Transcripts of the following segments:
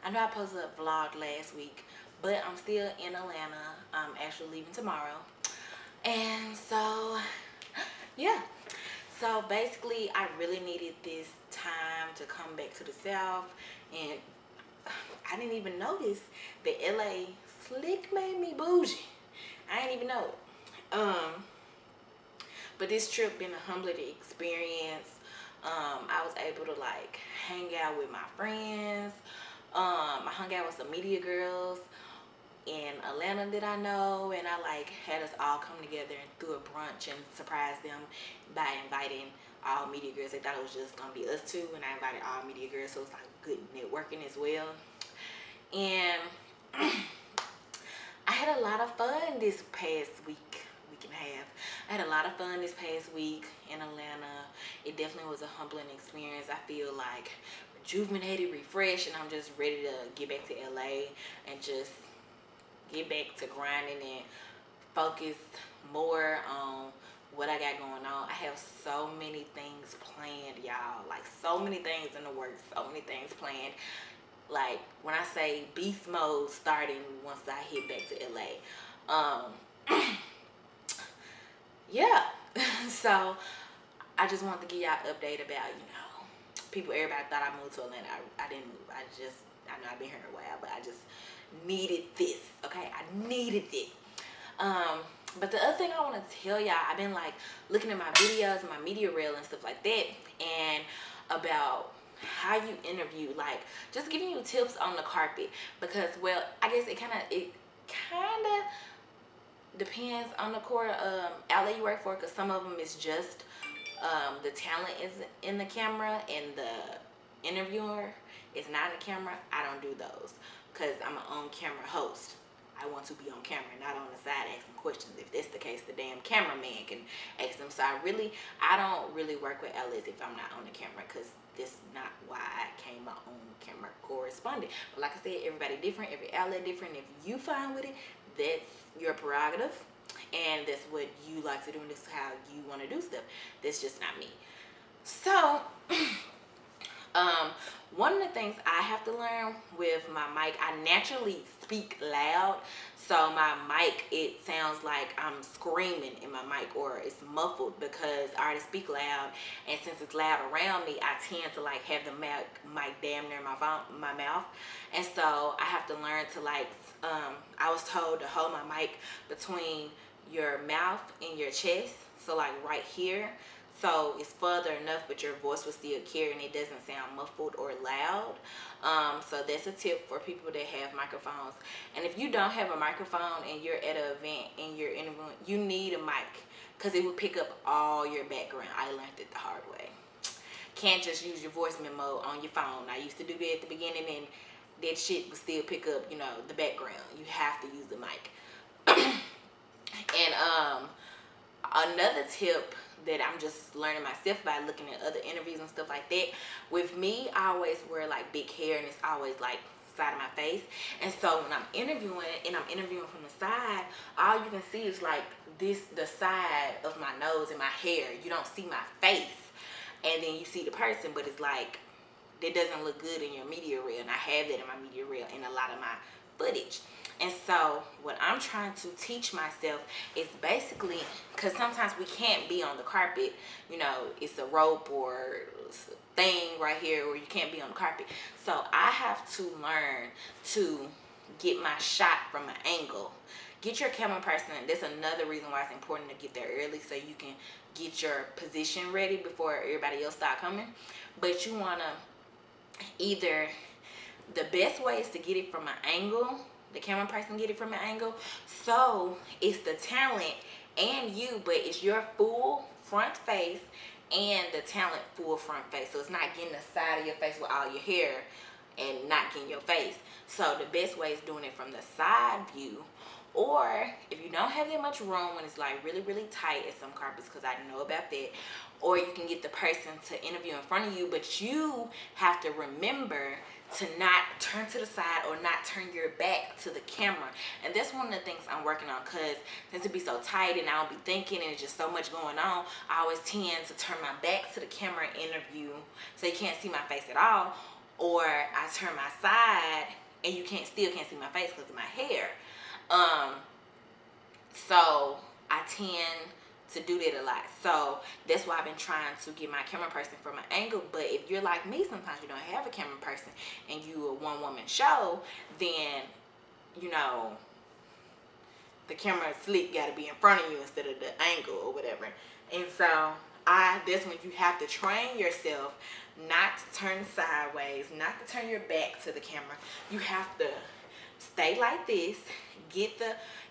I know I posted a vlog last week, but I'm still in Atlanta. I'm actually leaving tomorrow. And so, yeah. So basically, I really needed this time to come back to the South. And I didn't even notice that LA slick made me bougie. I didn't even know it. But this trip been a humbling experience. I was able to like hang out with my friends. I hung out with some media girls in Atlanta that I know, and I like had us all come together and threw a brunch and surprised them by inviting all media girls. They thought it was just gonna be us two, and I invited all media girls, so it was like good networking as well. And I had a lot of fun this past week and a half. I had a lot of fun this past week in Atlanta. It definitely was a humbling experience. I feel like rejuvenated, refreshed, and I'm just ready to get back to LA and just get back to grinding and focus more on what I got going on. I have so many things planned, y'all. Like so many things in the works, so many things planned. Like when I say beast mode starting once I hit back to LA. Yeah. So I just wanted to give y'all an update about, people, everybody thought I moved to Atlanta. I didn't move. I know I've been here a while, but I just needed this, okay? I needed it. But the other thing I want to tell y'all, I've been like looking at my videos, my media reel and stuff like that, and about how you interview, like just giving you tips on the carpet, because well, I guess it kind of depends on the core outlet you work for, because some of them is just the talent is in the camera and the interviewer is not in the camera. I don't do those because I'm an on-camera host. I want to be on camera, not on the side asking questions. If that's the case, the damn cameraman can ask them. So I don't really work with outlets if I'm not on the camera, because that's not why I came my own camera correspondent. But like I said, everybody different, every outlet different. If you fine with it, that's your prerogative, and that's what you like to do, and this is how you want to do stuff. That's just not me. So one of the things I have to learn with my mic, I naturally speak loud, so my mic, it sounds like I'm screaming in my mic, or it's muffled because I already speak loud, and since it's loud around me, I tend to like have the mic damn near my mouth, and so I have to learn to like, I was told to hold my mic between your mouth and your chest, so like right here, so it's further enough but your voice will still carry and it doesn't sound muffled or loud. So that's a tip for people that have microphones. And if you don't have a microphone and you're at an event and you're interviewing, you need a mic, because it will pick up all your background. I learned it the hard way. Can't just use your voice memo on your phone. I used to do that at the beginning, and that shit would still pick up, the background. You have to use the mic. And another tip that I'm just learning myself by looking at other interviews and stuff like that, with me, I always wear like big hair, and it's always like side of my face. And so when I'm interviewing and I'm interviewing from the side, all you can see is like the side of my nose and my hair. You don't see my face, and then you see the person, but it's like that doesn't look good in your media reel, and I have that in my media reel in a lot of my footage. And so what I'm trying to teach myself is basically, because sometimes we can't be on the carpet, it's a rope or thing right here where you can't be on the carpet. So I have to learn to get my shot from an angle. Get your camera person. That's another reason why it's important to get there early, so you can get your position ready before everybody else start coming. But you want to either, the best way is to get it from an angle, the camera person get it from an angle, so it's the talent and you, but it's your full front face and the talent full front face, so it's not getting the side of your face with all your hair and not getting your face. So the best way is doing it from the side view, or if you don't have that much room when it's like really really tight at some carpets, because I know about that, or you can get the person to interview in front of you, but you have to remember to not turn to the side or not turn your back to the camera. And that's one of the things I'm working on, because since it be so tight and I don't be thinking and it's just so much going on, I always tend to turn my back to the camera and interview, so you can't see my face at all. or I turn my side and you still can't see my face because of my hair. So I tend to do that a lot. So that's why I've been trying to get my camera person for my angle. But if you're like me, sometimes you don't have a camera person and you a one-woman show, then you know the camera slick got to be in front of you instead of the angle or whatever. And so that's when you have to train yourself not to turn sideways, not to turn your back to the camera. You have to stay like this.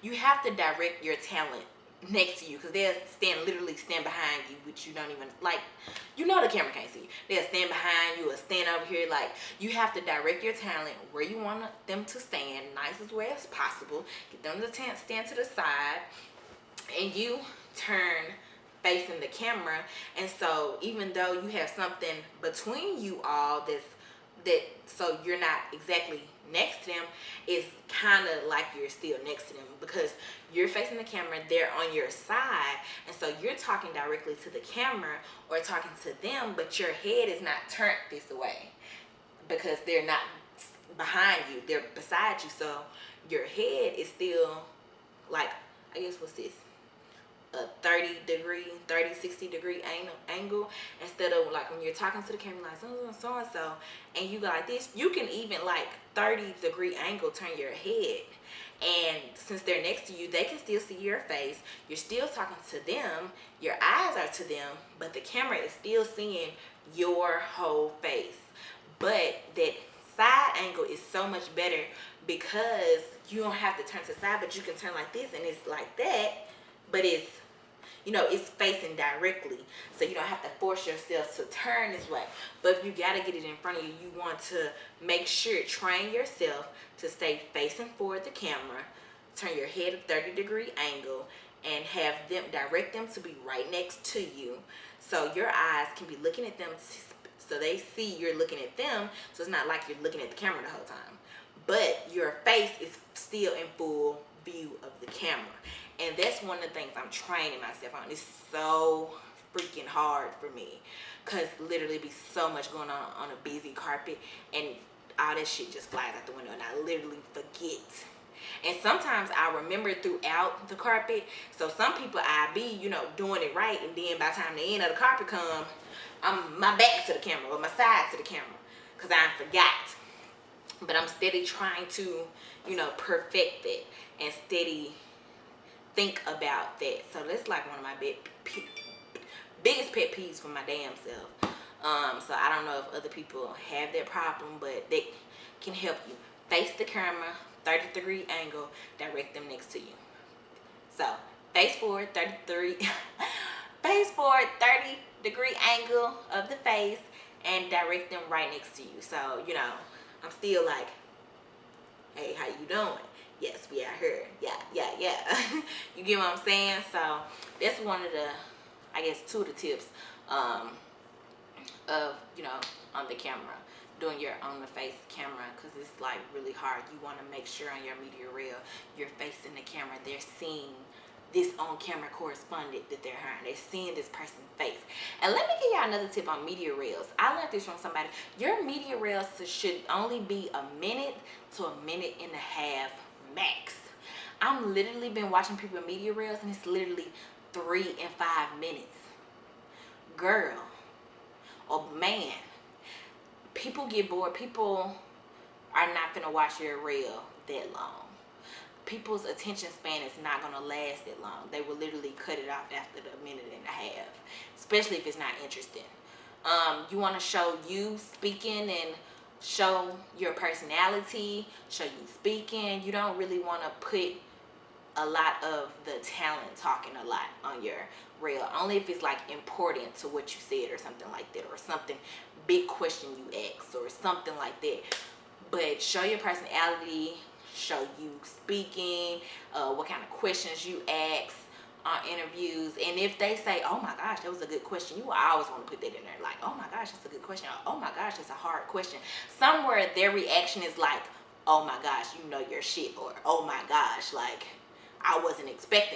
You have to direct your talent next to you, because they'll literally stand behind you, which you don't even like. You know the camera can't see you. They'll stand behind you or stand over here. Like, you have to direct your talent where you want them to stand, nice as well as possible. Get them to stand to the side, and you turn facing the camera. And so even though you have something between you all so you're not exactly next to them, it's kind of like you're still next to them, because you're facing the camera, they're on your side, and so you're talking directly to the camera or talking to them, but your head is not turned this way because they're not behind you, they're beside you. So your head is still like, I guess, what's this, a 60 degree angle, instead of like when you're talking to the camera like so and so, and you go like this, you can even like 30-degree angle turn your head, and since they're next to you, they can still see your face. You're still talking to them, your eyes are to them, but the camera is still seeing your whole face. But that side angle is so much better because you don't have to turn to the side, but you can turn like this and it's like that, but it's, it's facing directly, so you don't have to force yourself to turn this way. But if you got to get it in front of you, you want to make sure, train yourself to stay facing forward the camera, turn your head a 30-degree angle, and have them, direct them to be right next to you, so your eyes can be looking at them, so they see you're looking at them, so it's not like you're looking at the camera the whole time, but your face is still in full view of the camera. And that's one of the things I'm training myself on. It's so freaking hard for me, because literally be so much going on a busy carpet, and all that shit just flies out the window, and I literally forget. And sometimes I remember throughout the carpet. So some people I be, doing it right, and then by the time the end of the carpet come, I'm my back to the camera or my side to the camera, because I forgot. But I'm steady trying to, perfect it, and steady think about that. So that's like one of my biggest pet peeves for my damn self. So I don't know if other people have that problem, but they can help you. Face the camera, 30-degree angle, direct them next to you. So face forward, 30-degree angle of the face, and direct them right next to you. So, I'm still like, hey, how you doing? Yes, we are here. Yeah. You get what I'm saying? So that's one of the, I guess, two of the tips of, on the camera, doing your on the face camera, because it's like really hard. You want to make sure on your media reel you're facing the camera. They're seeing this on camera correspondent that they're hiring. They're seeing this person's face. And let me give y'all another tip on media reels. I learned this from somebody. Your media reels should only be a minute to a minute and a half max. I'm literally been watching people media reels, and it's literally 3 and 5 minutes. Girl or man, people get bored. People are not gonna watch your reel that long. People's attention span is not gonna last that long. They will literally cut it off after the minute and a half, especially if it's not interesting. You want to show you speaking and show your personality, show you speaking. You don't really want to put a lot of the talent talking a lot on your reel, only if it's like important to what you said or something like that, or something big question you asked or something like that. But show your personality, show you speaking, what kind of questions you ask on interviews. And if they say, oh my gosh, that was a good question, you will always want to put that in there, like, oh my gosh, that's a good question, or, oh my gosh, that's a hard question. Somewhere their reaction is like, oh my gosh, you know your shit, or oh my gosh, like, I wasn't expecting